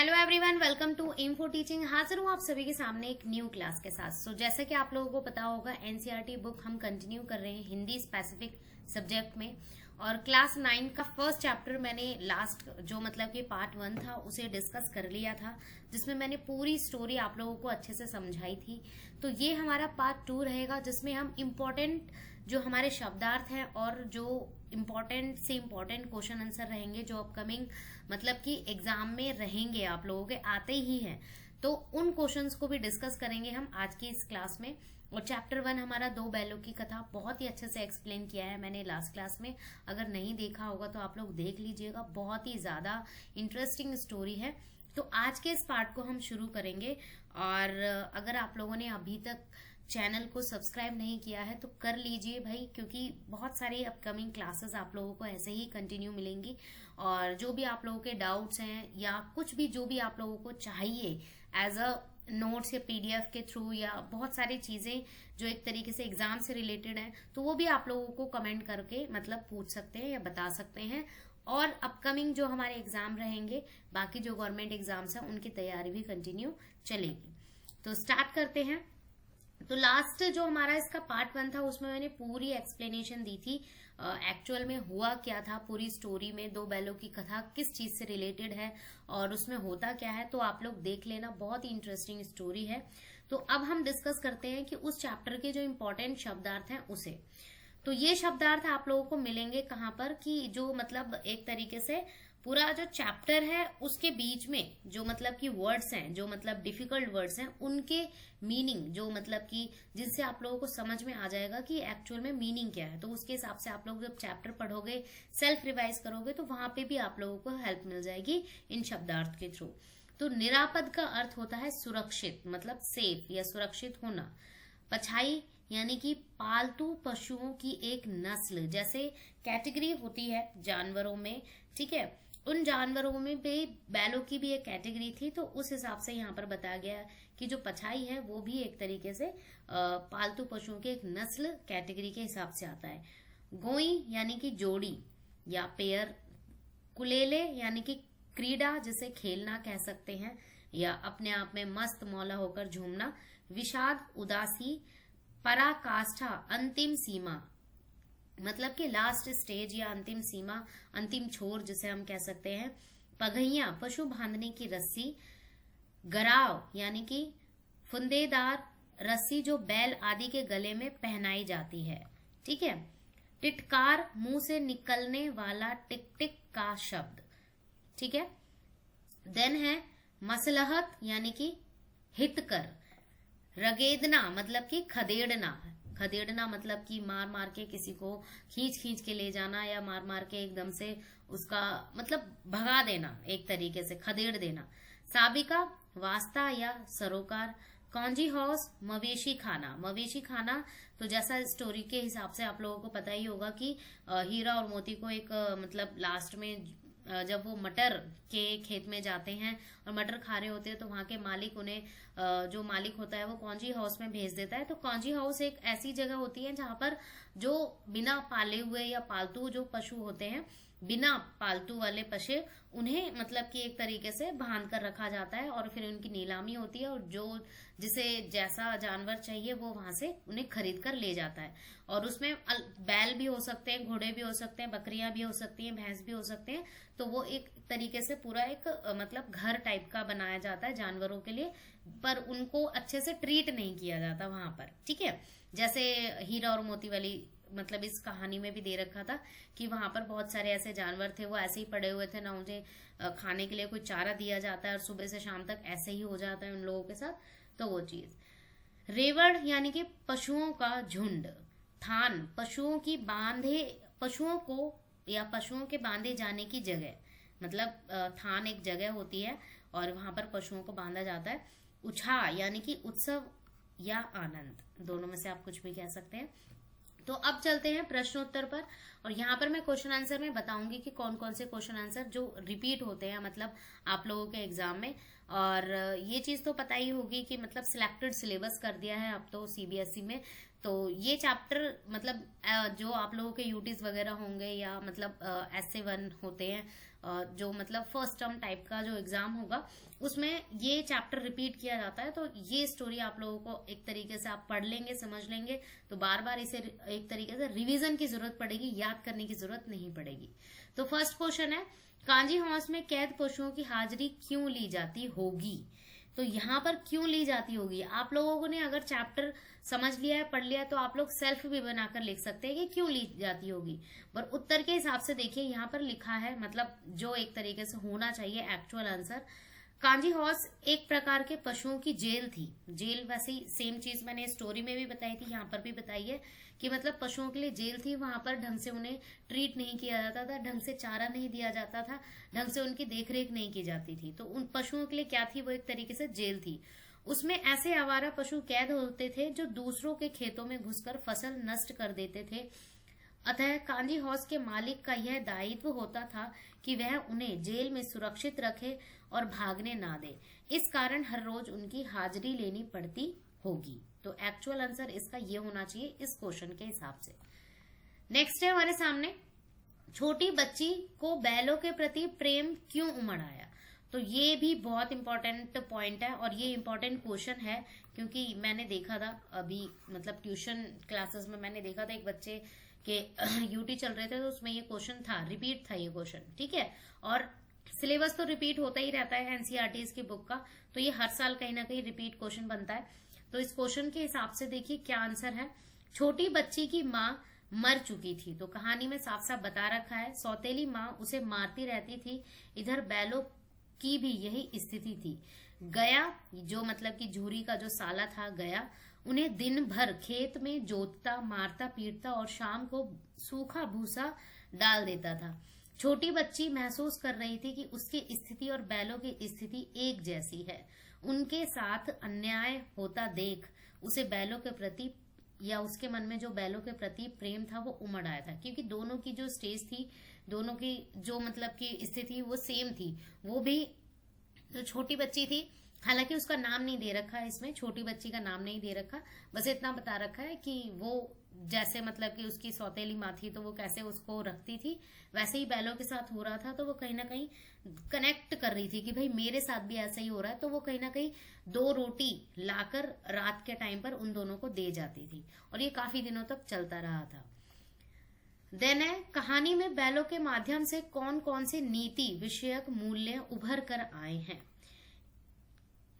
Hello everyone, welcome to info teaching. हाजिर हूँ आप सभी के सामने एक न्यू क्लास के साथ। जैसे कि आप लोगों को पता होगा, एनसीईआरटी बुक हम कंटिन्यू कर रहे हैं हिंदी स्पेसिफिक सब्जेक्ट में, और क्लास 9 का फर्स्ट चैप्टर मैंने लास्ट जो मतलब कि पार्ट 1 था उसे डिस्कस कर लिया था, जिसमें मैंने पूरी स्टोरी आप लोगों को अच्छे से समझाई थी। तो ये हमारा पार्ट 2 रहेगा, जिसमें हम इम्पोर्टेंट जो हमारे शब्दार्थ हैं और जो इम्पोर्टेंट से इम्पोर्टेंट क्वेश्चन आंसर रहेंगे जो अपकमिंग मतलब कि एग्जाम में रहेंगे, आप लोगों के आते ही हैं, तो उन क्वेश्चंस को भी डिस्कस करेंगे हम आज की इस क्लास में। और चैप्टर 1 हमारा दो बैलों की कथा बहुत ही अच्छे से एक्सप्लेन किया है मैंने लास्ट क्लास में। अगर नहीं देखा होगा तो आप लोग देख लीजिएगा, बहुत ही ज्यादा इंटरेस्टिंग स्टोरी है। तो आज के इस पार्ट को हम शुरू करेंगे, और अगर आप लोगों ने अभी तक चैनल को सब्सक्राइब नहीं किया है तो कर लीजिए भाई, क्योंकि बहुत सारी अपकमिंग क्लासेस आप लोगों को ऐसे ही कंटिन्यू मिलेंगी। और जो भी आप लोगों के डाउट्स हैं या कुछ भी जो भी आप लोगों को चाहिए एज अ नोट्स या पीडीएफ के थ्रू या बहुत सारी चीजें जो एक तरीके से एग्जाम से रिलेटेड है, तो वो भी आप लोगों को कमेंट करके मतलब पूछ सकते हैं या बता सकते हैं। और अपकमिंग जो हमारे एग्जाम रहेंगे, बाकी जो गवर्नमेंट एग्जाम्स हैं, उनकी तैयारी भी कंटिन्यू चलेगी। तो स्टार्ट करते हैं। तो लास्ट जो हमारा इसका पार्ट 1 था उसमें मैंने पूरी एक्सप्लेनेशन दी थी एक्चुअल में हुआ क्या था, पूरी स्टोरी में दो बैलों की कथा किस चीज से रिलेटेड है और उसमें होता क्या है। तो आप लोग देख लेना, बहुत ही इंटरेस्टिंग स्टोरी है। तो अब हम डिस्कस करते हैं कि उस चैप्टर के जो इम्पोर्टेंट शब्दार्थ हैं उसे। तो ये शब्दार्थ आप लोगों को मिलेंगे कहाँ पर, कि जो मतलब एक तरीके से पूरा जो चैप्टर है उसके बीच में जो मतलब कि वर्ड्स हैं, जो मतलब डिफिकल्ट वर्ड्स हैं, उनके मीनिंग जो मतलब कि जिनसे आप लोगों को समझ में आ जाएगा कि एक्चुअल में मीनिंग क्या है। तो उसके हिसाब से आप लोग जब चैप्टर पढ़ोगे, सेल्फ रिवाइज करोगे, तो वहां पे भी आप लोगों को हेल्प मिल जाएगी इन शब्दार्थ के थ्रू। तो निरापद का अर्थ होता है सुरक्षित, मतलब सेफ या सुरक्षित होना। पछाई यानी कि पालतू पशुओं की एक नस्ल, जैसे कैटेगरी होती है जानवरों में, ठीक है, उन जानवरों में भी बैलों की भी एक कैटेगरी थी। तो उस हिसाब से यहाँ पर बताया गया कि जो पछाई है वो भी एक तरीके से पालतू पशुओं की एक नस्ल कैटेगरी के हिसाब से आता है। गोई यानी कि जोड़ी या पेयर। कुलेले यानी कि क्रीड़ा, जिसे खेलना कह सकते हैं, या अपने आप में मस्त मौला होकर झूमना। विषाद उदासी। पराकाष्ठा अंतिम सीमा, मतलब कि लास्ट स्टेज या अंतिम सीमा, अंतिम छोर जिसे हम कह सकते हैं। पगहिया पशु बांधने की रस्सी। गराव यानी कि फुंदेदार रस्सी जो बैल आदि के गले में पहनाई जाती है, ठीक है। टिटकार मुंह से निकलने वाला टिक टिक का शब्द, ठीक है। देन है मसलहत यानी कि हितकर। रगेदना मतलब कि खदेड़ना, खदेड़ना मतलब कि मार मार के किसी को खींच खींच के ले जाना, या मार मार के एकदम से उसका मतलब भगा देना, एक तरीके से खदेड़ देना। साबिका वास्ता या सरोकार। कौंजी हाउस मवेशी खाना, मवेशी खाना। तो जैसा स्टोरी के हिसाब से आप लोगों को पता ही होगा कि हीरा और मोती को एक मतलब लास्ट में जब वो मटर के खेत में जाते हैं और मटर खा रहे होते हैं, तो वहां के मालिक उन्हें जो मालिक होता है वो कौंजी हाउस में भेज देता है। तो कौंजी हाउस एक ऐसी जगह होती है जहां पर जो बिना पाले हुए या पालतू जो पशु होते हैं, बिना पालतू वाले पशु, उन्हें मतलब कि एक तरीके से बांध कर रखा जाता है और फिर उनकी नीलामी होती है, और जो जिसे जैसा जानवर चाहिए वो वहां से उन्हें खरीद कर ले जाता है। और उसमें बैल भी हो सकते हैं, घोड़े भी हो सकते हैं, बकरियां भी हो सकती हैं, भैंस भी हो सकते हैं। तो वो एक तरीके से पूरा एक मतलब घर टाइप का बनाया जाता है जानवरों के लिए, पर उनको अच्छे से ट्रीट नहीं किया जाता वहां पर, ठीक है। जैसे हीरा और मोती वाली मतलब इस कहानी में भी दे रखा था कि वहां पर बहुत सारे ऐसे जानवर थे, वो ऐसे ही पड़े हुए थे ना, उन्हें खाने के लिए कोई चारा दिया जाता है और सुबह से शाम तक ऐसे ही हो जाता है उन लोगों के साथ, तो वो चीज। रेवड़ यानी कि पशुओं का झुंड। थान पशुओं की बांधे, पशुओं को या पशुओं के बांधे जाने की जगह, मतलब थान एक जगह होती है और वहां पर पशुओं को बांधा जाता है। उछा यानी कि उत्सव या आनंद, दोनों में से आप कुछ भी कह सकते हैं। तो अब चलते हैं प्रश्नोत्तर पर, और यहाँ पर मैं क्वेश्चन आंसर में बताऊंगी कि कौन कौन से क्वेश्चन आंसर जो रिपीट होते हैं मतलब आप लोगों के एग्जाम में। और ये चीज तो पता ही होगी कि मतलब सिलेक्टेड सिलेबस कर दिया है अब तो सीबीएसई में। तो ये चैप्टर मतलब जो आप लोगों के यूटीज वगैरह होंगे या मतलब एसए 1 होते हैं, जो मतलब फर्स्ट टर्म टाइप का जो एग्जाम होगा उसमें ये चैप्टर रिपीट किया जाता है। तो ये स्टोरी आप लोगों को एक तरीके से आप पढ़ लेंगे, समझ लेंगे, तो बार बार इसे एक तरीके से रिवीजन की जरूरत पड़ेगी, याद करने की जरूरत नहीं पड़ेगी। तो फर्स्ट क्वेश्चन है, कांजी हाउस में कैद पशुओं की हाजिरी क्यों ली जाती होगी? तो यहाँ पर क्यों ली जाती होगी, आप लोगों ने अगर चैप्टर समझ लिया है, पढ़ लिया है, तो आप लोग सेल्फ भी बनाकर लिख सकते हैं कि क्यों ली जाती होगी। पर उत्तर के हिसाब से देखिए यहाँ पर लिखा है, मतलब जो एक तरीके से होना चाहिए एक्चुअल आंसर, कांजी हॉर्स एक प्रकार के पशुओं की जेल थी। जेल वैसे ही सेम चीज मैंने स्टोरी में भी बताई थी, यहाँ पर भी बताई है कि मतलब पशुओं के लिए जेल थी। वहां पर ढंग से उन्हें ट्रीट नहीं किया जाता था, ढंग से चारा नहीं दिया जाता था, ढंग से उनकी देखरेख नहीं की जाती थी। तो उन पशुओं के लिए क्या थी, वो एक तरीके से जेल थी। उसमें ऐसे आवारा पशु कैद होते थे जो दूसरों के खेतों में घुसकर फसल नष्ट कर देते थे। अतः कांजी हाउस के मालिक का यह दायित्व होता था कि वह उन्हें जेल में सुरक्षित रखे और भागने ना दे। इस कारण हर रोज उनकी हाजिरी लेनी पड़ती होगी। तो एक्चुअल आंसर इसका ये होना चाहिए इस क्वेश्चन के हिसाब से। नेक्स्ट है हमारे सामने, छोटी बच्ची को बैलों के प्रति प्रेम क्यों उमड़ आया? तो ये भी बहुत इंपॉर्टेंट पॉइंट है और ये इंपॉर्टेंट क्वेश्चन है, क्योंकि मैंने देखा था अभी मतलब ट्यूशन क्लासेस में मैंने देखा था एक बच्चे के यूटी चल रहे थे, तो उसमें ये क्वेश्चन था, रिपीट था ये क्वेश्चन, ठीक है। और सिलेबस तो रिपीट होता ही रहता है एनसीईआरटी की बुक का, तो ये हर साल कहीं ना कहीं रिपीट क्वेश्चन बनता है। तो इस क्वेश्चन के हिसाब से देखिए क्या आंसर है। छोटी बच्ची की माँ मर चुकी थी, तो कहानी में साफ साफ बता रखा है सौतेली माँ उसे मारती रहती थी। इधर बैलों की भी यही स्थिति थी। गया, जो मतलब कि झूरी का जो साला था गया, उन्हें दिन भर खेत में जोतता, मारता, पीटता और शाम को सूखा भूसा डाल देता था। छोटी बच्ची महसूस कर रही थी कि उसकी स्थिति और बैलों की स्थिति एक जैसी है। उनके साथ अन्याय होता देख उसे बैलों के प्रति या उसके मन में जो बैलों के प्रति प्रेम था वो उमड़ आया था, क्योंकि दोनों की जो स्टेज थी, दोनों की जो मतलब की स्थिति वो सेम थी। वो भी जो छोटी बच्ची थी, हालांकि उसका नाम नहीं दे रखा है इसमें, छोटी बच्ची का नाम नहीं दे रखा, बस इतना बता रखा है कि वो जैसे मतलब कि उसकी सौतेली माँ थी तो वो कैसे उसको रखती थी, वैसे ही बैलों के साथ हो रहा था। तो वो कहीं ना कहीं कनेक्ट कर रही थी कि भाई मेरे साथ भी ऐसा ही हो रहा है। तो वो कहीं ना कहीं 2 रोटी लाकर रात के टाइम पर उन दोनों को दे जाती थी और ये काफी दिनों तक चलता रहा था। देन है, कहानी में बैलों के माध्यम से कौन कौन से नीति विषयक मूल्य उभर कर आए हैं?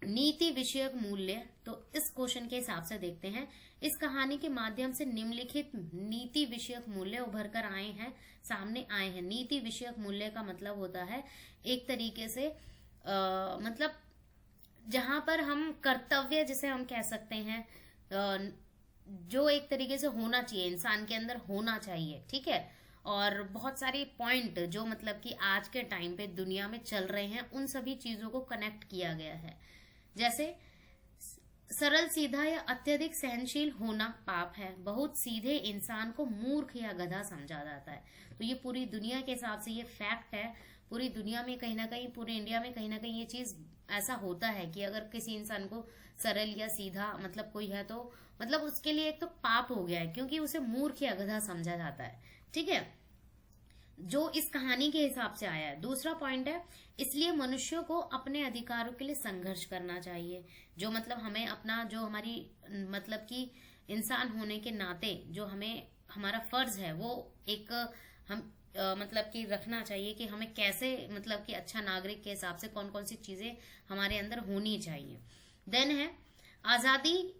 नीति विषयक मूल्य, तो इस क्वेश्चन के हिसाब से देखते हैं, इस कहानी के माध्यम से निम्नलिखित नीति विषयक मूल्य उभर कर आए हैं, सामने आए हैं। नीति विषयक मूल्य का मतलब होता है एक तरीके से मतलब जहां पर हम कर्तव्य जिसे हम कह सकते हैं, जो एक तरीके से होना चाहिए, इंसान के अंदर होना चाहिए, ठीक है। और बहुत सारे पॉइंट जो मतलब कि आज के टाइम पे दुनिया में चल रहे हैं, उन सभी चीजों को कनेक्ट किया गया है। जैसे सरल, सीधा या अत्यधिक सहनशील होना पाप है। बहुत सीधे इंसान को मूर्ख या गधा समझा जाता है। तो ये पूरी दुनिया के हिसाब से ये फैक्ट है। पूरी दुनिया में कहीं ना कहीं, पूरे इंडिया में कहीं ना कहीं ये चीज ऐसा होता है कि अगर किसी इंसान को सरल या सीधा मतलब कोई है तो मतलब उसके लिए एक तो पाप हो गया है, क्योंकि उसे मूर्ख या गधा समझा जाता है, ठीक है, जो इस कहानी के हिसाब से आया है। दूसरा पॉइंट है, इसलिए मनुष्यों को अपने अधिकारों के लिए संघर्ष करना चाहिए। जो मतलब हमें अपना, जो हमारी मतलब कि इंसान होने के नाते जो हमें हमारा फर्ज है वो एक हम मतलब कि रखना चाहिए कि हमें कैसे मतलब कि अच्छा नागरिक के हिसाब से कौन कौन सी चीजें हमारे अंदर होनी चाहिए। देन है, आजादी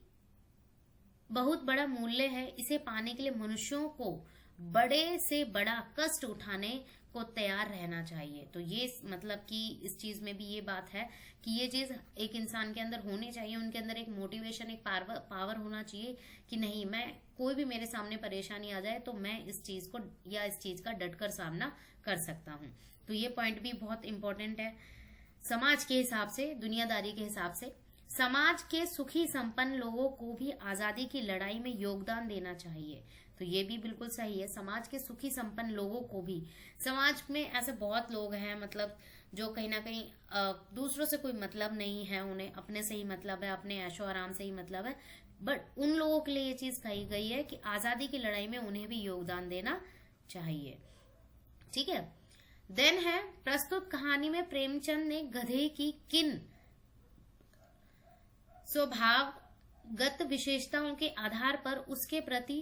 बहुत बड़ा मूल्य है। इसे पाने के लिए मनुष्यों को बड़े से बड़ा कष्ट उठाने को तैयार रहना चाहिए। तो ये मतलब कि इस चीज में भी ये बात है कि ये चीज एक इंसान के अंदर होनी चाहिए। उनके अंदर एक मोटिवेशन, एक पावर होना चाहिए कि नहीं, मैं कोई भी मेरे सामने परेशानी आ जाए तो मैं इस चीज को या इस चीज का डटकर सामना कर सकता हूँ। तो ये पॉइंट भी बहुत इंपॉर्टेंट है। समाज के हिसाब से, दुनियादारी के हिसाब से, समाज के सुखी संपन्न लोगों को भी आजादी की लड़ाई में योगदान देना चाहिए। तो ये भी बिल्कुल सही है। समाज के सुखी संपन्न लोगों को भी, समाज में ऐसे बहुत लोग हैं मतलब जो कहीं ना कहीं दूसरों से कोई मतलब नहीं है, उन्हें अपने से ही मतलब है, अपने ऐशो आराम से ही मतलब है, बट उन लोगों के लिए ये चीज कही गई है कि आजादी की लड़ाई में उन्हें भी योगदान देना चाहिए, ठीक है। देन है प्रस्तुत कहानी में प्रेमचंद ने गधे की किन स्वभावगत विशेषताओं के आधार पर उसके प्रति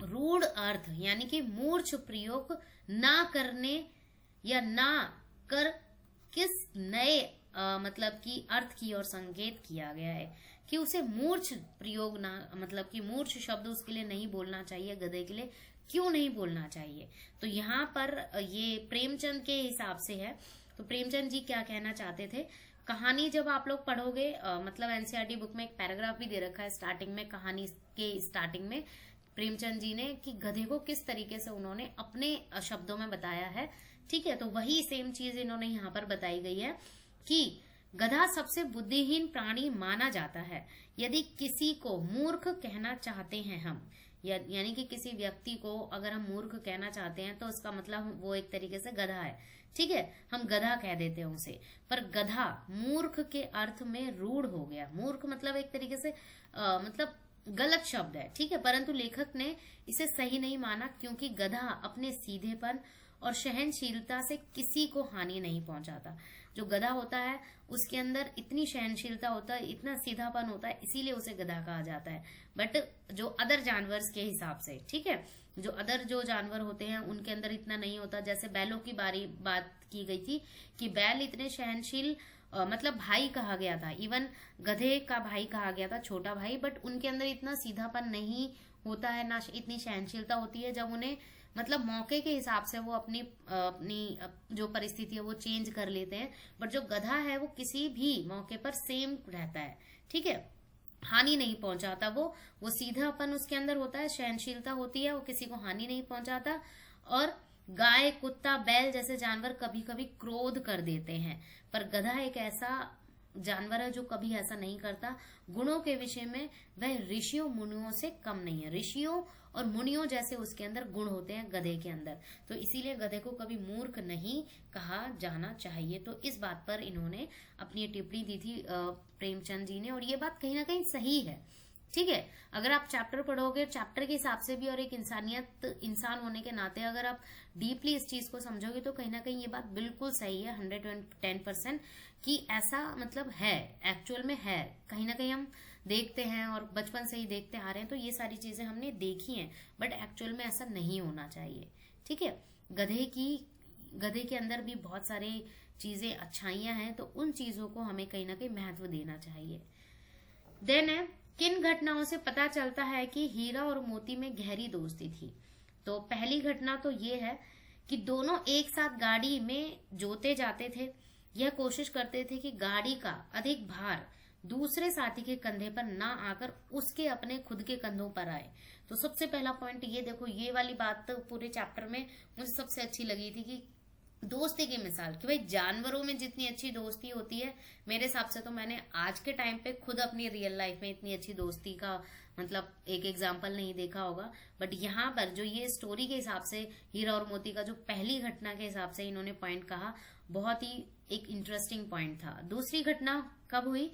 रूढ़ अर्थ यानी कि मूर्छ प्रयोग ना करने या ना कर किस नए मतलब कि अर्थ की ओर संकेत किया गया है कि उसे मूर्छ प्रयोग ना मतलब कि मूर्छ शब्द उसके लिए नहीं बोलना चाहिए, गधे के लिए क्यों नहीं बोलना चाहिए। तो यहाँ पर ये प्रेमचंद के हिसाब से है। तो प्रेमचंद जी क्या कहना चाहते थे, कहानी जब आप लोग पढ़ोगे मतलब एनसीईआरटी बुक में एक पैराग्राफ भी दे रखा है स्टार्टिंग में, कहानी के स्टार्टिंग में प्रेमचंद जी ने कि गधे को किस तरीके से उन्होंने अपने शब्दों में बताया है। ठीक है, तो वही सेम चीज इन्होंने यहाँ पर बताई गई है कि गधा सबसे बुद्धिहीन प्राणी माना जाता है। यदि किसी को मूर्ख कहना चाहते हैं हम, यानी कि किसी व्यक्ति को अगर हम मूर्ख कहना चाहते हैं तो उसका मतलब वो एक तरीके से गधा है। ठीक है, हम गधा कह देते हैं उसे, पर गधा मूर्ख के अर्थ में रूढ़ हो गया। मूर्ख मतलब एक तरीके से मतलब गलत शब्द है। ठीक है, परंतु लेखक ने इसे सही नहीं माना क्योंकि गधा अपने सीधेपन और सहनशीलता से किसी को हानि नहीं पहुंचाता। जो गधा होता है उसके अंदर इतनी सहनशीलता होता है, इतना सीधापन होता है, इसीलिए उसे गधा कहा जाता है। बट जो अदर जानवर के हिसाब से, ठीक है, जो अदर जो जानवर होते हैं उनके अंदर इतना नहीं होता। जैसे बैलों की बात की गई थी कि बैल इतने सहनशील मतलब भाई कहा गया था, इवन गधे का भाई कहा गया था, छोटा भाई, बट उनके अंदर इतना सीधापन नहीं होता है, ना इतनी सहनशीलता होती है। जब उन्हें मतलब मौके के हिसाब से वो अपनी जो परिस्थिति है वो चेंज कर लेते हैं, बट जो गधा है वो किसी भी मौके पर सेम रहता है। ठीक है, हानि नहीं पहुंचाता, वो सीधापन उसके अंदर होता है, सहनशीलता होती है, वो किसी को हानि नहीं पहुंचाता। और गाय, कुत्ता, बैल जैसे जानवर कभी कभी क्रोध कर देते हैं, पर गधा एक ऐसा जानवर है जो कभी ऐसा नहीं करता। गुणों के विषय में वह ऋषियों मुनियों से कम नहीं है। ऋषियों और मुनियों जैसे उसके अंदर गुण होते हैं गधे के अंदर, तो इसीलिए गधे को कभी मूर्ख नहीं कहा जाना चाहिए। तो इस बात पर इन्होंने अपनी टिप्पणी दी थी प्रेमचंद जी ने, और ये बात कहीं ना कहीं सही है। ठीक है, अगर आप चैप्टर पढ़ोगे, चैप्टर के हिसाब से भी और एक इंसान होने के नाते अगर आप डीपली इस चीज को समझोगे तो कहीं ना कहीं ये बात बिल्कुल सही है 110% कि ऐसा मतलब है, एक्चुअल में है। कहीं ना कहीं हम देखते हैं और बचपन से ही देखते आ रहे हैं, तो ये सारी चीजें हमने देखी हैं, बट एक्चुअल में ऐसा नहीं होना चाहिए। ठीक है, गधे के अंदर भी बहुत सारी चीजें अच्छाइयां हैं, तो उन चीजों को हमें कहीं ना कहीं महत्व देना चाहिए। देन है किन घटनाओं से पता चलता है कि हीरा और मोती में गहरी दोस्ती थी। तो पहली घटना तो ये है कि दोनों एक साथ गाड़ी में जोते जाते थे। यह कोशिश करते थे कि गाड़ी का अधिक भार दूसरे साथी के कंधे पर ना आकर उसके अपने खुद के कंधों पर आए। तो सबसे पहला पॉइंट ये देखो, ये वाली बात तो पूरे चैप्टर में मुझे सबसे अच्छी लगी थी कि दोस्ती की मिसाल, कि भाई जानवरों में जितनी अच्छी दोस्ती होती है, मेरे हिसाब से तो मैंने आज के टाइम पे खुद अपनी रियल लाइफ में इतनी अच्छी दोस्ती का मतलब एक एग्जाम्पल नहीं देखा होगा। बट यहाँ पर जो ये स्टोरी के हिसाब से हीरा और मोती का जो पहली घटना के हिसाब से इन्होंने पॉइंट कहा, बहुत ही एक इंटरेस्टिंग पॉइंट था। दूसरी घटना कब हुई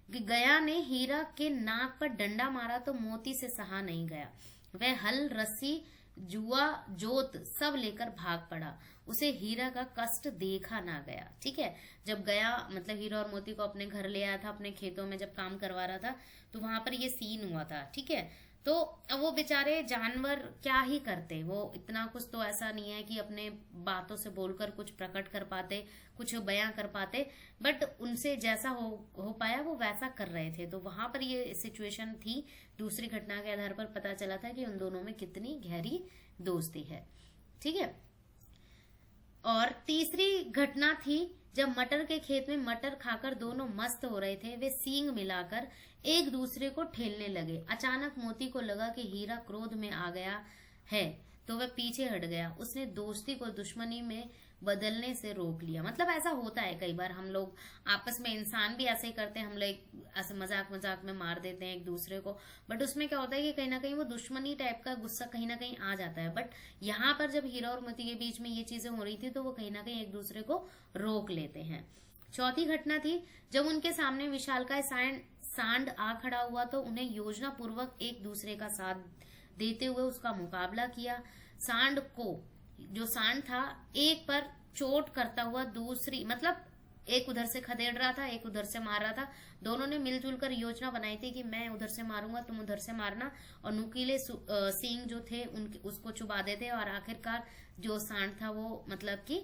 कि गया ने हीरा के नाक पर डंडा मारा तो मोती से सहा नहीं गया। वह हल, रस्सी, जुआ, जोत सब लेकर भाग पड़ा। उसे हीरा का कष्ट देखा ना गया। ठीक है, जब गया मतलब हीरा और मोती को अपने घर ले आया था, अपने खेतों में जब काम करवा रहा था, तो वहां पर ये सीन हुआ था। ठीक है, तो अब वो बेचारे जानवर क्या ही करते, वो इतना कुछ तो ऐसा नहीं है कि अपने बातों से बोलकर कुछ प्रकट कर पाते, कुछ बयां कर पाते, बट उनसे जैसा हो पाया वो वैसा कर रहे थे। तो वहां पर ये सिचुएशन थी। दूसरी घटना के आधार पर पता चला था कि उन दोनों में कितनी गहरी दोस्ती है। ठीक है, और तीसरी घटना थी जब मटर के खेत में मटर खाकर दोनों मस्त हो रहे थे। वे सींग मिलाकर एक दूसरे को ठेलने लगे। अचानक मोती को लगा कि हीरा क्रोध में आ गया है, तो वह पीछे हट गया। उसने दोस्ती को दुश्मनी में बदलने से रोक लिया। मतलब ऐसा होता है कई बार, हम लोग आपस में, इंसान भी ऐसे ही करते हैं, हम लोग ऐसे मजाक मजाक में मार देते हैं एक दूसरे को, बट उसमें क्या होता है कि कहीं ना कहीं वो दुश्मनी टाइप का गुस्सा कहीं ना कहीं आ जाता है। बट यहाँ पर जब हीरा और मोती के बीच में ये चीजें हो रही थी तो वो कहीं ना कहीं एक दूसरे को रोक लेते हैं। चौथी घटना थी जब उनके सामने विशालकाय सांड आ खड़ा हुआ तो उन्हें योजना पूर्वक एक दूसरे का साथ देते हुए उसका मुकाबला किया। सांड था एक पर चोट करता हुआ दूसरी, मतलब एक उधर से खदेड़ रहा था, एक उधर से मार रहा था। दोनों ने मिलजुल कर योजना बनाई थी कि मैं उधर से मारूंगा, तुम उधर से मारना, और नुकीले सींग जो थे उनके उसको चुबा देते, और आखिरकार जो सांड था वो मतलब कि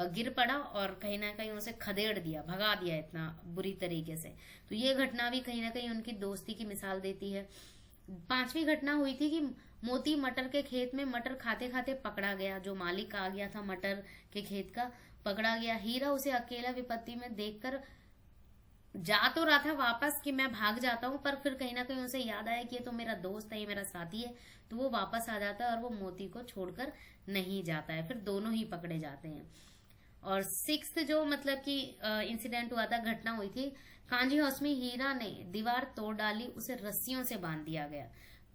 गिर पड़ा और कहीं ना कहीं उसे खदेड़ दिया, भगा दिया इतना बुरी तरीके से। तो ये घटना भी कहीं ना कहीं उनकी दोस्ती की मिसाल देती है। 5वीं घटना हुई थी कि मोती मटर के खेत में मटर खाते खाते पकड़ा गया। जो मालिक आ गया था मटर के खेत का, पकड़ा गया। हीरा उसे अकेला विपत्ति में देखकर जा तो रहा था वापस कि मैं भाग जाता हूँ, पर फिर कहीं ना कहीं उसे याद आया कि ये तो मेरा दोस्त है, ये मेरा साथी है, तो वो वापस आ जाता है और वो मोती को छोड़कर नहीं जाता है। फिर दोनों ही पकड़े जाते हैं। और 6th जो मतलब कि इंसिडेंट हुआ था, घटना हुई थी, कांजी हाउस में हीरा ने दीवार तोड़ डाली, उसे रस्सियों से बांध दिया गया।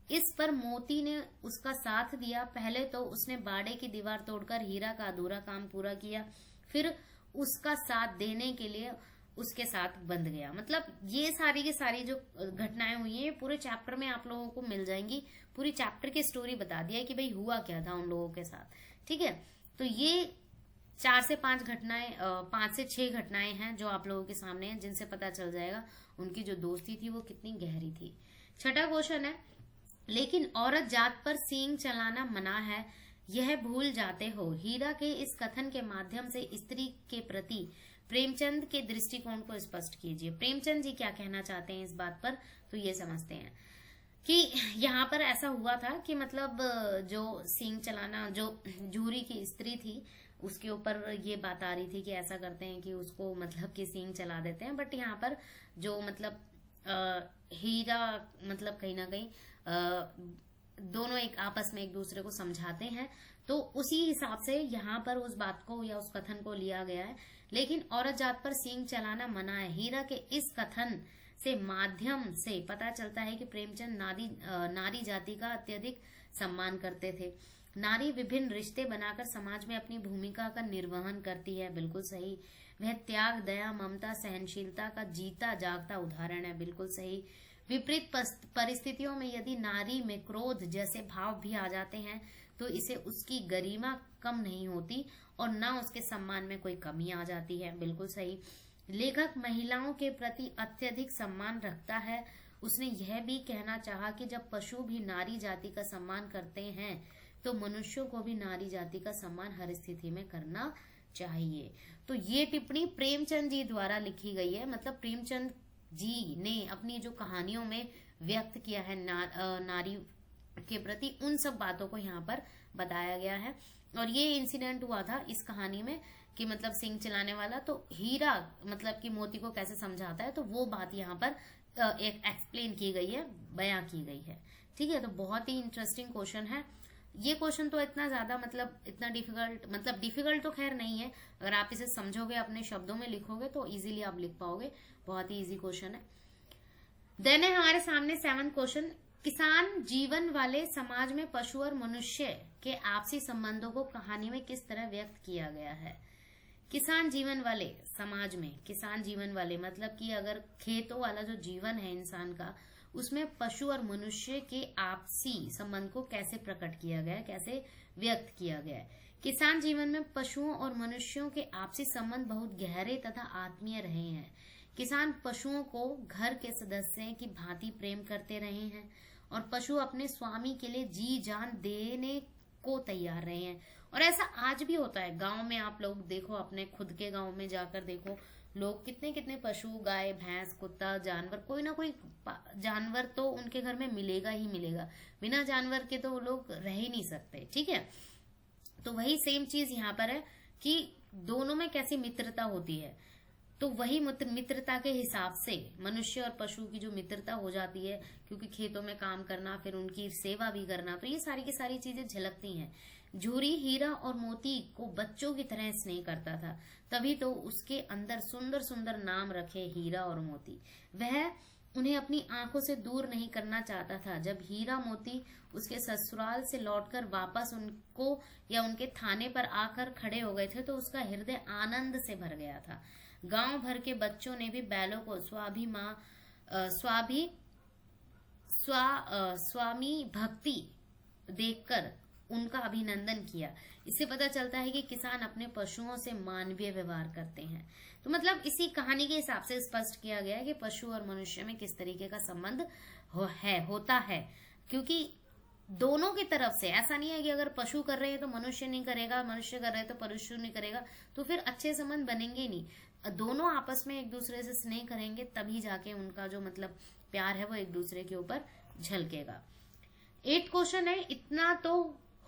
इस पर मोती ने उसका साथ दिया। पहले तो उसने बाड़े की दीवार तोड़कर हीरा का अधूरा काम पूरा किया, फिर उसका साथ देने के लिए उसके साथ बंध गया। मतलब ये सारी की सारी जो घटनाएं हुई हैं पूरे चैप्टर में आप लोगों को मिल जाएंगी। पूरी चैप्टर की स्टोरी बता दिया है कि भाई हुआ क्या था उन लोगों के साथ। ठीक है, तो ये 4 से 5 घटनाएं, 5 से 6 घटनाएं हैं जो आप लोगों के सामने हैं, जिनसे पता चल जाएगा उनकी जो दोस्ती थी वो कितनी गहरी थी। 6ठा क्वेश्चन है, लेकिन औरत जात पर सींग चलाना मना है, यह भूल जाते हो। हीरा के इस कथन के माध्यम से स्त्री के प्रति प्रेमचंद के दृष्टिकोण को स्पष्ट कीजिए। प्रेमचंद जी क्या कहना चाहते हैं इस बात पर, तो ये समझते हैं कि यहाँ पर ऐसा हुआ था कि मतलब जो सींग चलाना, जो जूरी की स्त्री थी, उसके ऊपर ये बात आ रही थी कि ऐसा करते हैं कि उसको मतलब कि सींग चला देते हैं। बट यहाँ पर जो मतलब हीरा मतलब कहीं ना कहीं दोनों एक आपस में एक दूसरे को समझाते हैं, तो उसी हिसाब से यहाँ पर उस बात को या उस कथन को लिया गया है। लेकिन औरत जात पर सींग चलाना मना है। हीरा के इस कथन से माध्यम से पता चलता है कि प्रेमचंद नारी जाति का अत्यधिक सम्मान करते थे। नारी विभिन्न रिश्ते बनाकर समाज में अपनी भूमिका का निर्वहन करती है, बिल्कुल सही। वह त्याग, दया, ममता, सहनशीलता का जीता जागता उदाहरण है, बिल्कुल सही। विपरीत परिस्थितियों में यदि नारी में क्रोध जैसे भाव भी आ जाते हैं तो इसे उसकी गरिमा कम नहीं होती और न उसके सम्मान में कोई कमी आ जाती है, बिल्कुल सही। लेखक महिलाओं के प्रति अत्यधिक सम्मान रखता है। उसने यह भी कहना चाहा कि जब पशु भी नारी जाति का सम्मान करते हैं तो मनुष्यों को भी नारी जाति का सम्मान हर स्थिति में करना चाहिए। तो ये टिप्पणी प्रेमचंद जी द्वारा लिखी गई है। मतलब प्रेमचंद जी ने अपनी जो कहानियों में व्यक्त किया है नारी के प्रति, उन सब बातों को यहाँ पर बताया गया है। और ये इंसिडेंट हुआ था इस कहानी में कि मतलब सींग चलाने वाला तो हीरा मतलब कि मोती को कैसे समझाता है, तो वो बात यहाँ पर एक एक्सप्लेन की गई है, बयां की गई है। ठीक है, तो बहुत ही इंटरेस्टिंग क्वेश्चन है ये। क्वेश्चन तो इतना ज्यादा मतलब इतना डिफिकल्ट तो खैर नहीं है। अगर आप इसे समझोगे, अपने शब्दों में लिखोगे तो इजीली आप लिख पाओगे। बहुत ही इजी क्वेश्चन है। देन है हमारे सामने 7th क्वेश्चन, किसान जीवन वाले समाज में पशु और मनुष्य के आपसी संबंधों को कहानी में किस तरह व्यक्त किया गया है। किसान जीवन वाले समाज में, किसान जीवन वाले मतलब कि अगर खेतों वाला जो जीवन है इंसान का, उसमें पशु और मनुष्य के आपसी संबंध को कैसे प्रकट किया गया है, कैसे व्यक्त किया गया है। किसान जीवन में पशुओं और मनुष्यों के आपसी संबंध बहुत गहरे तथा आत्मीय रहे हैं। किसान पशुओं को घर के सदस्य की भांति प्रेम करते रहे हैं और पशु अपने स्वामी के लिए जी जान देने को तैयार रहे हैं। और ऐसा आज भी होता है गांव में। आप लोग देखो, अपने खुद के गांव में जाकर देखो, लोग कितने कितने पशु, गाय, भैंस, कुत्ता, जानवर, कोई ना कोई जानवर तो उनके घर में मिलेगा ही मिलेगा। बिना जानवर के तो वो लोग रह ही नहीं सकते। ठीक है, तो वही सेम चीज यहाँ पर है कि दोनों में कैसी मित्रता होती है। तो वही मित्रता के हिसाब से मनुष्य और पशु की जो मित्रता हो जाती है, क्योंकि खेतों में काम करना, फिर उनकी सेवा भी करना, तो ये सारी की सारी चीजें झलकती हैं। झूरी हीरा और मोती को बच्चों की तरह स्नेह करता था, तभी तो उसके अंदर सुंदर सुंदर नाम रखे हीरा और मोती। वह उन्हें अपनी आंखों से दूर नहीं करना चाहता था। जब हीरा मोती उसके ससुराल से लौटकर वापस उनको या उनके थाने पर आकर खड़े हो गए थे तो उसका हृदय आनंद से भर गया था। गांव भर के बच्चों ने भी बैलों को स्वामी भक्ति देखकर उनका अभिनंदन किया। इससे पता चलता है कि किसान अपने पशुओं से मानवीय व्यवहार करते हैं। तो मतलब इसी कहानी के हिसाब से स्पष्ट किया गया है कि पशु और मनुष्य में किस तरीके का संबंध होता है, क्योंकि दोनों की तरफ से ऐसा नहीं है कि अगर पशु कर रहे हैं तो मनुष्य नहीं करेगा, मनुष्य कर रहे हैं तो पशु नहीं करेगा, तो फिर अच्छे संबंध बनेंगे नहीं। दोनों आपस में एक दूसरे से स्नेह करेंगे तभी जाके उनका जो मतलब प्यार है वो एक दूसरे के ऊपर झलकेगा। 8 क्वेश्चन है, इतना तो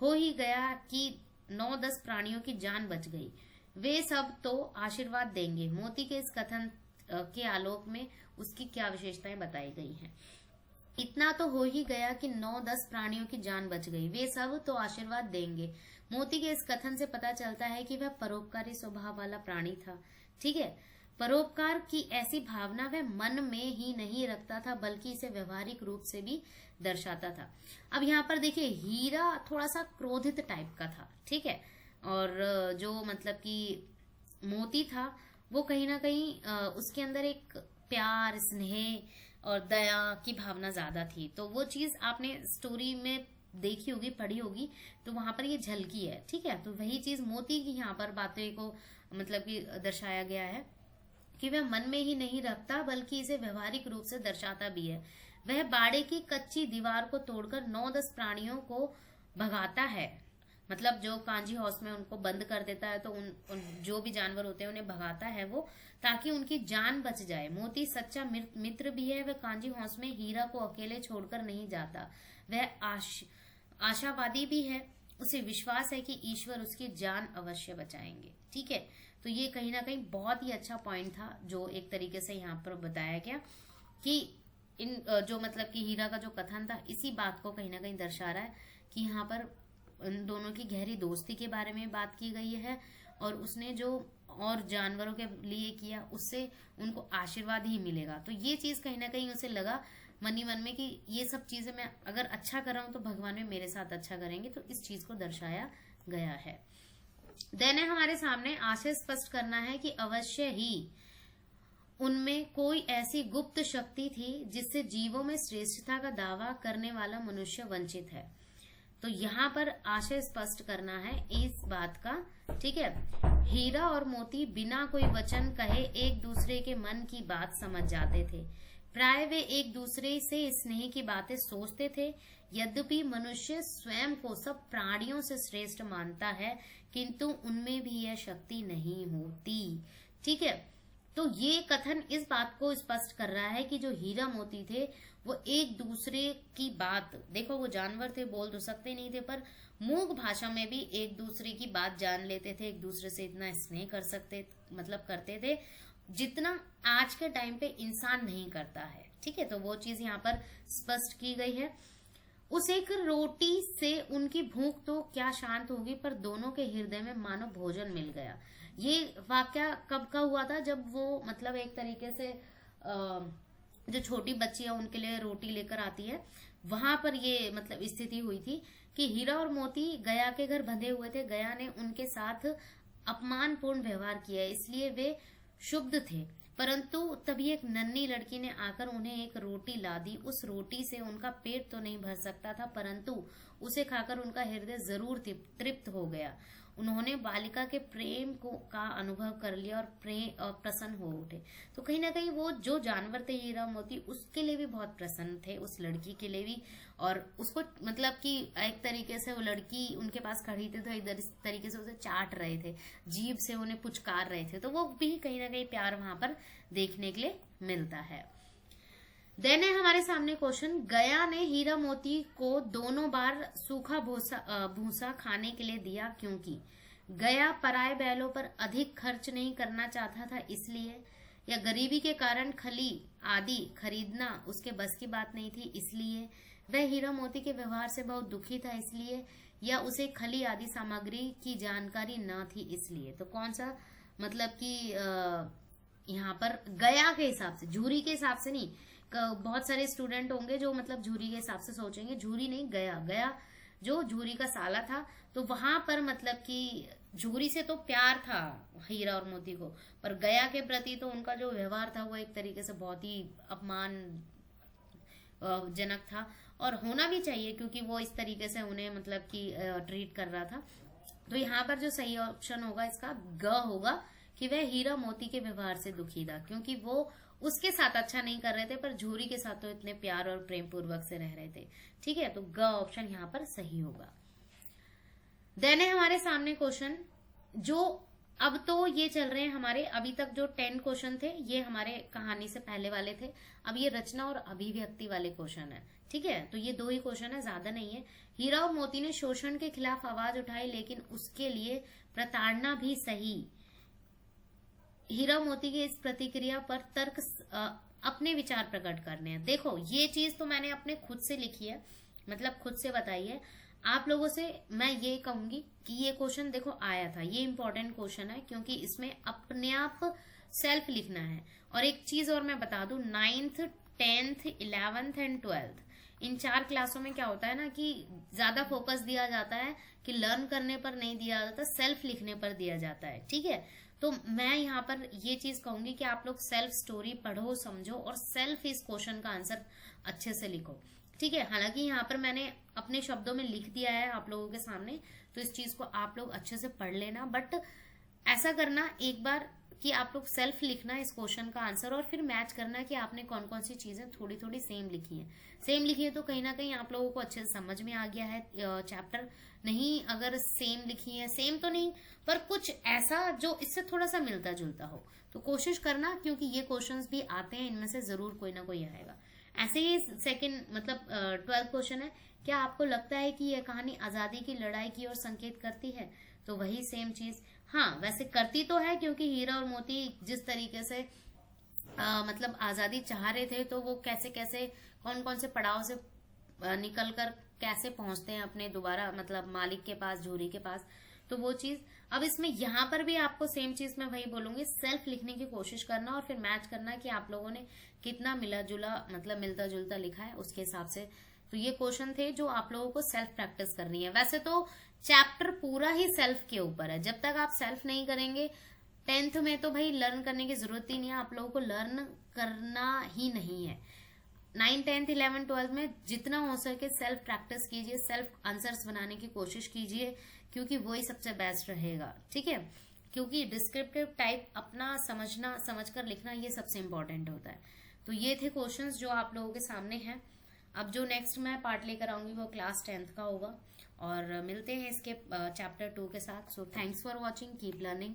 हो ही गया कि 9-10 प्राणियों की जान बच गई, वे सब तो आशीर्वाद देंगे। मोती के इस कथन के आलोक में उसकी क्या विशेषताएं बताई गई हैं। इतना तो हो ही गया कि 9-10 प्राणियों की जान बच गई, वे सब तो आशीर्वाद देंगे। मोती के इस कथन से पता चलता है कि वह परोपकारी स्वभाव वाला प्राणी था। ठीक है, परोपकार की ऐसी भावना वह मन में ही नहीं रखता था बल्कि इसे व्यवहारिक रूप से भी दर्शाता था। अब यहाँ पर देखिए, हीरा थोड़ा सा क्रोधित टाइप का था, ठीक है, और जो मतलब कि मोती था वो कहीं ना कहीं उसके अंदर एक प्यार, स्नेह और दया की भावना ज्यादा थी। तो वो चीज आपने स्टोरी में देखी होगी, पढ़ी होगी, तो वहां पर ये झलकी है। ठीक है, तो वही चीज मोती की यहाँ पर बातें को मतलब कि दर्शाया गया है कि वह मन में ही नहीं रखता बल्कि इसे व्यवहारिक रूप से दर्शाता भी है। वह बाड़े की कच्ची दीवार को तोड़कर 9-10 प्राणियों को भगाता है, मतलब जो कांजी हाउस में उनको बंद कर देता है, तो उन जो भी जानवर होते हैं उन्हें भगाता है वो, ताकि उनकी जान बच जाए। मोती सच्चा मित्र भी है, वह कांजी हाउस में हीरा को अकेले छोड़कर नहीं जाता। वह आशावादी भी है, उसे विश्वास है कि ईश्वर उसकी जान अवश्य बचाएंगे। ठीक है, तो ये कहीं ना कहीं बहुत ही अच्छा पॉइंट था जो एक तरीके से यहाँ पर बताया गया कि इन जो मतलब कि हीरा का जो कथन था इसी बात को कहीं ना कहीं दर्शा रहा है कि यहाँ पर उन दोनों की गहरी दोस्ती के बारे में बात की गई है, और उसने जो और जानवरों के लिए किया उससे उनको आशीर्वाद ही मिलेगा। तो ये चीज कहीं ना कहीं उसे लगा मन ही मन में कि ये सब चीजें मैं अगर अच्छा कर रहा हूं तो भगवान भी मेरे साथ अच्छा करेंगे, तो इस चीज को दर्शाया गया है। देन है हमारे सामने आशय स्पष्ट करना है कि अवश्य ही उनमें कोई ऐसी गुप्त शक्ति थी जिससे जीवों में श्रेष्ठता का दावा करने वाला मनुष्य वंचित है। तो यहाँ पर आशय स्पष्ट करना है इस बात का। ठीक है, हीरा और मोती बिना कोई वचन कहे एक दूसरे के मन की बात समझ जाते थे। प्राय वे एक दूसरे से स्नेह की बातें सोचते थे। यद्यपि मनुष्य स्वयं को सब प्राणियों से श्रेष्ठ मानता है, किंतु उनमें भी यह शक्ति नहीं होती। ठीक है, तो ये कथन इस बात को स्पष्ट कर रहा है कि जो हीरा मोती थे वो एक दूसरे की बात, देखो वो जानवर थे, बोल तो सकते नहीं थे, पर मूक भाषा में भी एक दूसरे की बात जान लेते थे, एक दूसरे से इतना स्नेह कर सकते मतलब करते थे जितना आज के टाइम पे इंसान नहीं करता है। ठीक है, तो वो चीज यहाँ पर स्पष्ट की गई है। उस एक रोटी से उनकी भूख तो क्या शांत होगी, पर दोनों के हृदय में मानो भोजन मिल गया। ये वाक्य कब का हुआ था, जब वो मतलब एक तरीके से जो छोटी बच्ची है उनके लिए रोटी लेकर आती है, वहां पर ये मतलब स्थिति हुई थी कि हीरा और मोती गया के घर बंधे हुए थे। गया ने उनके साथ अपमानपूर्ण व्यवहार किया, इसलिए वे क्षुब्ध थे, परंतु तभी एक नन्ही लड़की ने आकर उन्हें एक रोटी ला दी। उस रोटी से उनका पेट तो नहीं भर सकता था, परंतु उसे खाकर उनका हृदय जरूर तृप्त हो गया। उन्होंने बालिका के प्रेम का अनुभव कर लिया और प्रेम और प्रसन्न हो उठे। तो कहीं ना कहीं वो जो जानवर थे हीरा मोती, उसके लिए भी बहुत प्रसन्न थे, उस लड़की के लिए भी, और उसको मतलब कि एक तरीके से वो लड़की उनके पास खड़ी थी तो इधर इस तरीके से उसे चाट रहे थे, जीभ से उन्हें पुचकार रहे थे, तो वो भी कहीं ना कहीं प्यार वहां पर देखने के लिए मिलता है। देन है हमारे सामने क्वेश्चन, गया ने हीरा मोती को दोनों बार सूखा भूसा खाने के लिए दिया, क्योंकि गया पराये बैलों पर अधिक खर्च नहीं करना चाहता था इसलिए, या गरीबी के कारण खली आदि खरीदना उसके बस की बात नहीं थी इसलिए, वह हीरा मोती के व्यवहार से बहुत दुखी था इसलिए, या उसे खली आदि सामग्री की जानकारी न थी इसलिए। तो कौन सा मतलब कि यहाँ पर गया के हिसाब से, झूरी के हिसाब से नहीं, बहुत सारे स्टूडेंट होंगे जो मतलब झूरी के हिसाब से सोचेंगे, झूरी नहीं, गया, गया जो झूरी का साला था, तो वहां पर मतलब कि झूरी से तो प्यार था हीरा और मोती को, पर गया के प्रति तो उनका जो व्यवहार था वो एक तरीके से बहुत ही अपमान जनक था, और होना भी चाहिए क्योंकि वो इस तरीके से उन्हें मतलब कि ट्रीट कर रहा था। तो यहाँ पर जो सही ऑप्शन होगा इसका ग होगा कि वह हीरा मोती के व्यवहार से दुखी था, क्योंकि वो उसके साथ अच्छा नहीं कर रहे थे पर झूरी के साथ तो इतने प्यार और प्रेम पूर्वक से रह रहे थे। ठीक है, तो ग ऑप्शन यहाँ पर सही होगा। देन है हमारे सामने क्वेश्चन, जो अब तो ये चल रहे हैं हमारे, अभी तक जो 10 क्वेश्चन थे ये हमारे कहानी से पहले वाले थे, अब ये रचना और अभिव्यक्ति वाले क्वेश्चन है। ठीक है, तो ये 2 ही क्वेश्चन है, ज्यादा नहीं है। हीरा और मोती ने शोषण के खिलाफ आवाज उठाई, लेकिन उसके लिए प्रताड़ना भी सही। हीरा मोती की इस प्रतिक्रिया पर तर्क अपने विचार प्रकट करने हैं। देखो ये चीज तो मैंने अपने खुद से लिखी है, मतलब खुद से बताई है। आप लोगों से मैं ये कहूंगी कि ये क्वेश्चन देखो आया था, ये इंपॉर्टेंट क्वेश्चन है क्योंकि इसमें अपने आप सेल्फ लिखना है। और एक चीज और मैं बता दूं, 9th 10th 11th and 12th इन 4 क्लासों में क्या होता है ना कि ज्यादा फोकस दिया जाता है कि लर्न करने पर नहीं दिया जाता, सेल्फ लिखने पर दिया जाता है। ठीक है, तो मैं यहाँ पर ये चीज कहूंगी कि आप लोग सेल्फ स्टोरी पढ़ो, समझो और सेल्फ इस क्वेश्चन का आंसर अच्छे से लिखो। ठीक है, हालांकि यहाँ पर मैंने अपने शब्दों में लिख दिया है आप लोगों के सामने, तो इस चीज को आप लोग अच्छे से पढ़ लेना, बट ऐसा करना एक बार कि आप लोग सेल्फ लिखना इस क्वेश्चन का आंसर और फिर मैच करना कि आपने कौन कौन सी चीजें थोड़ी थोड़ी सेम लिखी है। सेम लिखी है तो कहीं ना कहीं आप लोगों को अच्छे से समझ में आ गया है चैप्टर। नहीं अगर सेम लिखी है, सेम तो नहीं पर कुछ ऐसा जो इससे थोड़ा सा मिलता जुलता हो, तो कोशिश करना, क्योंकि ये क्वेश्चंस भी आते हैं, इनमें से जरूर कोई ना कोई आएगा। ऐसे ही सेकंड मतलब 12th क्वेश्चन है, क्या आपको लगता है कि यह कहानी आजादी की लड़ाई की ओर संकेत करती है? तो वही सेम चीज, हाँ वैसे करती तो है, क्योंकि हीरा और मोती जिस तरीके से मतलब आजादी चाह रहे थे, तो वो कैसे कैसे कौन कौन से पड़ाव से निकल कर कैसे पहुंचते हैं अपने दोबारा मतलब मालिक के पास, झूरी के पास, तो वो चीज। अब इसमें यहाँ पर भी आपको सेम चीज मैं वही बोलूंगी, सेल्फ लिखने की कोशिश करना और फिर मैच करना कि आप लोगों ने कितना मिला जुला मतलब मिलता जुलता लिखा है उसके हिसाब से। तो ये क्वेश्चन थे जो आप लोगों को सेल्फ प्रैक्टिस करनी है। वैसे तो चैप्टर पूरा ही सेल्फ के ऊपर है, जब तक आप सेल्फ नहीं करेंगे 10th में तो भाई लर्न करने की जरूरत ही नहीं है, आप लोगों को लर्न करना ही नहीं है। 9th 10th 11th 12th में जितना हो सके सेल्फ प्रैक्टिस कीजिए, सेल्फ आंसर्स बनाने की कोशिश कीजिए, क्योंकि वही सबसे बेस्ट रहेगा। ठीक है, क्योंकि डिस्क्रिप्टिव टाइप अपना समझना, समझकर लिखना, ये सबसे इंपॉर्टेंट होता है। तो ये थे क्वेश्चंस जो आप लोगों के सामने हैं। अब जो नेक्स्ट मैं पार्ट लेकर आऊंगी वो क्लास 10th का होगा, और मिलते हैं इसके चैप्टर 2 के साथ। So thanks for watching, keep learning.